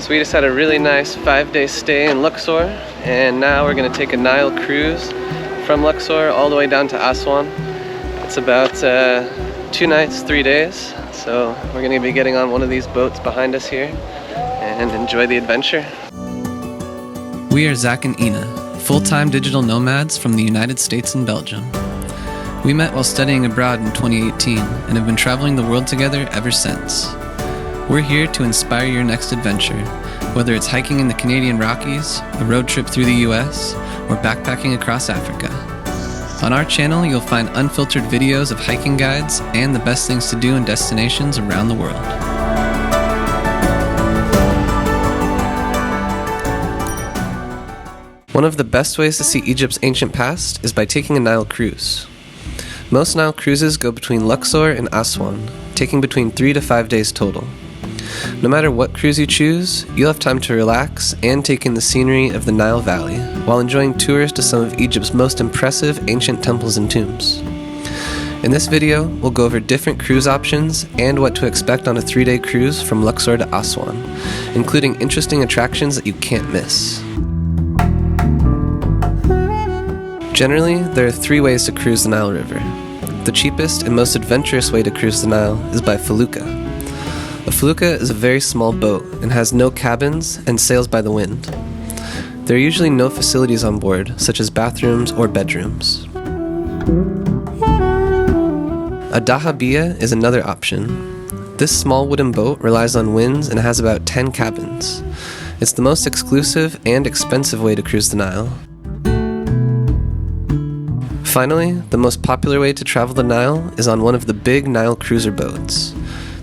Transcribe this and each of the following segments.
So we just had a really nice 5-day stay in Luxor, and now we're going to take a Nile cruise from Luxor all the way down to Aswan. It's about 2 nights, 3 days, so we're going to be getting on one of these boats behind us here and enjoy the adventure. We are Zach and Ina, full-time digital nomads from the United States and Belgium. We met while studying abroad in 2018 and have been traveling the world together ever since. We're here to inspire your next adventure, whether it's hiking in the Canadian Rockies, a road trip through the US, or backpacking across Africa. On our channel, you'll find unfiltered videos of hiking guides and the best things to do in destinations around the world. One of the best ways to see Egypt's ancient past is by taking a Nile cruise. Most Nile cruises go between Luxor and Aswan, taking between 3 to 5 days total. No matter what cruise you choose, you'll have time to relax and take in the scenery of the Nile Valley, while enjoying tours to some of Egypt's most impressive ancient temples and tombs. In this video, we'll go over different cruise options and what to expect on a 3-day cruise from Luxor to Aswan, including interesting attractions that you can't miss. Generally, there are 3 ways to cruise the Nile River. The cheapest and most adventurous way to cruise the Nile is by felucca. A felucca is a very small boat and has no cabins and sails by the wind. There are usually no facilities on board, such as bathrooms or bedrooms. A dahabiya is another option. This small wooden boat relies on winds and has about 10 cabins. It's the most exclusive and expensive way to cruise the Nile. Finally, the most popular way to travel the Nile is on one of the big Nile cruiser boats.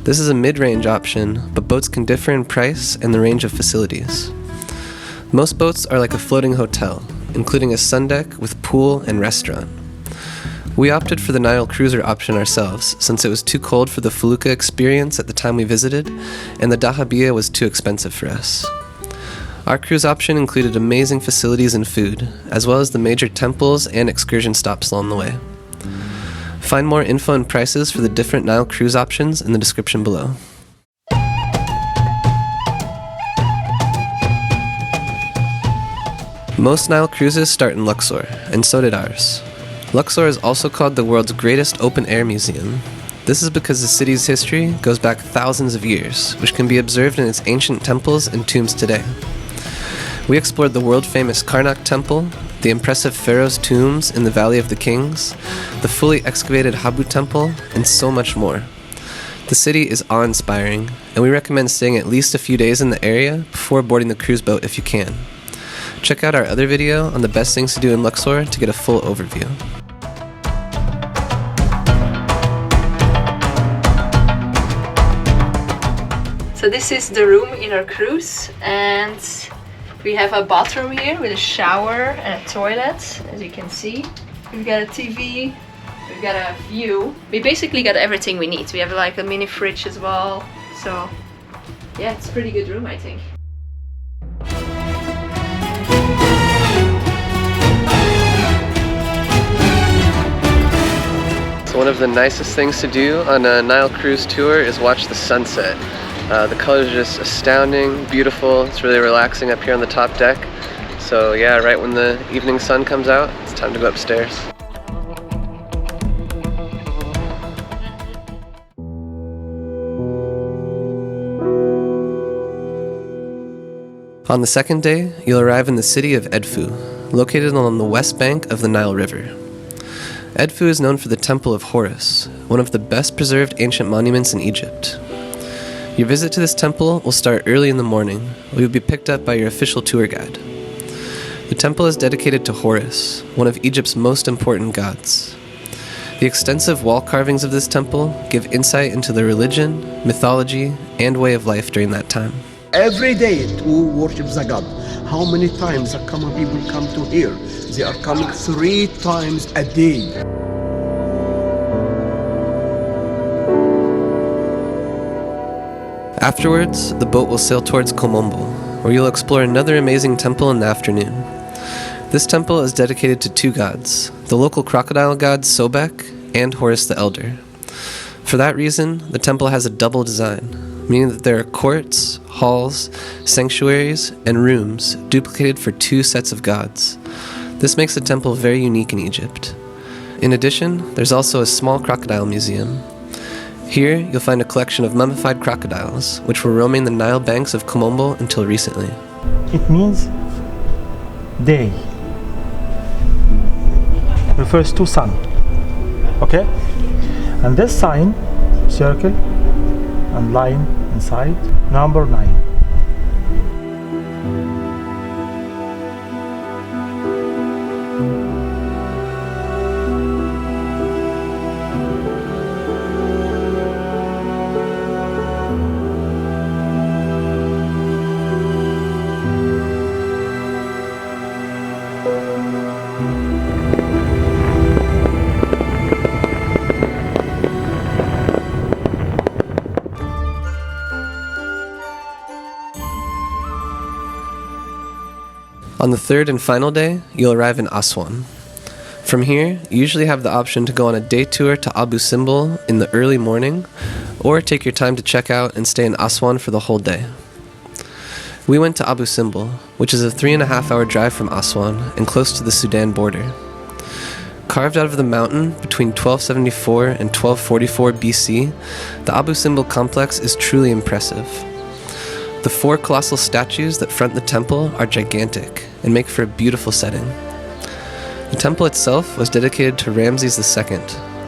This is a mid-range option, but boats can differ in price and the range of facilities. Most boats are like a floating hotel, including a sun deck with pool and restaurant. We opted for the Nile cruiser option ourselves, since it was too cold for the felucca experience at the time we visited, and the dahabiya was too expensive for us. Our cruise option included amazing facilities and food, as well as the major temples and excursion stops along the way. Find more info and prices for the different Nile cruise options in the description below. Most Nile cruises start in Luxor, and so did ours. Luxor is also called the world's greatest open-air museum. This is because the city's history goes back thousands of years, which can be observed in its ancient temples and tombs today. We explored the world-famous Karnak Temple, the impressive Pharaoh's tombs in the Valley of the Kings, the fully excavated Habu Temple, and so much more. The city is awe-inspiring, and we recommend staying at least a few days in the area before boarding the cruise boat if you can. Check out our other video on the best things to do in Luxor to get a full overview. So this is the room in our cruise, and we have a bathroom here with a shower and a toilet, as you can see. We've got a TV, we've got a view. We basically got everything we need. We have like a mini fridge as well. So yeah, it's a pretty good room, I think. So one of the nicest things to do on a Nile cruise tour is watch the sunset. The colors are just astounding, beautiful. It's really relaxing up here on the top deck. So yeah, right when the evening sun comes out, it's time to go upstairs. On the second day, you'll arrive in the city of Edfu, located along the west bank of the Nile River. Edfu is known for the Temple of Horus, one of the best preserved ancient monuments in Egypt. Your visit to this temple will start early in the morning, where you'll be picked up by your official tour guide. The temple is dedicated to Horus, one of Egypt's most important gods. The extensive wall carvings of this temple give insight into the religion, mythology, and way of life during that time. Every day to worship the God. How many times the common people come to here? They are coming 3 times a day. Afterwards, the boat will sail towards Kom Ombo, where you'll explore another amazing temple in the afternoon. This temple is dedicated to 2 gods, the local crocodile god Sobek and Horus the Elder. For that reason, the temple has a double design, meaning that there are courts, halls, sanctuaries, and rooms duplicated for two sets of gods. This makes the temple very unique in Egypt. In addition, there's also a small crocodile museum. Here, you'll find a collection of mummified crocodiles, which were roaming the Nile banks of Kom Ombo until recently. It means day. Refers to sun. Okay? And this sign, circle and line inside, number 9. On the third and final day, you'll arrive in Aswan. From here, you usually have the option to go on a day tour to Abu Simbel in the early morning, or take your time to check out and stay in Aswan for the whole day. We went to Abu Simbel, which is a 3.5-hour drive from Aswan and close to the Sudan border. Carved out of the mountain between 1274 and 1244 BC, the Abu Simbel complex is truly impressive. The 4 colossal statues that front the temple are gigantic and make for a beautiful setting. The temple itself was dedicated to Ramses II,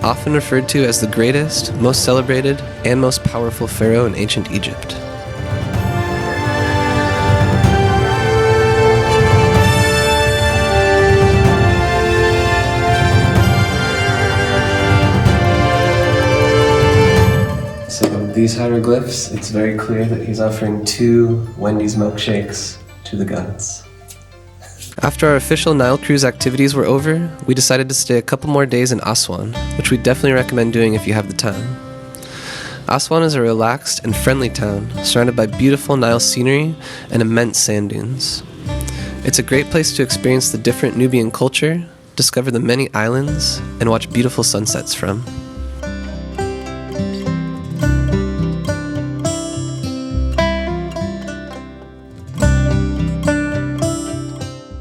often referred to as the greatest, most celebrated, and most powerful pharaoh in ancient Egypt. These hieroglyphs, it's very clear that he's offering 2 Wendy's milkshakes to the gods. After our official Nile cruise activities were over, we decided to stay a couple more days in Aswan, which we definitely recommend doing if you have the time. Aswan is a relaxed and friendly town, surrounded by beautiful Nile scenery and immense sand dunes. It's a great place to experience the different Nubian culture, discover the many islands, and watch beautiful sunsets from.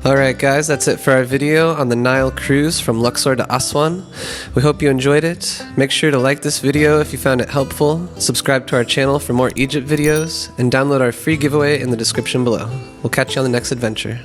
Alright guys, that's it for our video on the Nile cruise from Luxor to Aswan. We hope you enjoyed it. Make sure to like this video if you found it helpful, subscribe to our channel for more Egypt videos, and download our free giveaway in the description below. We'll catch you on the next adventure.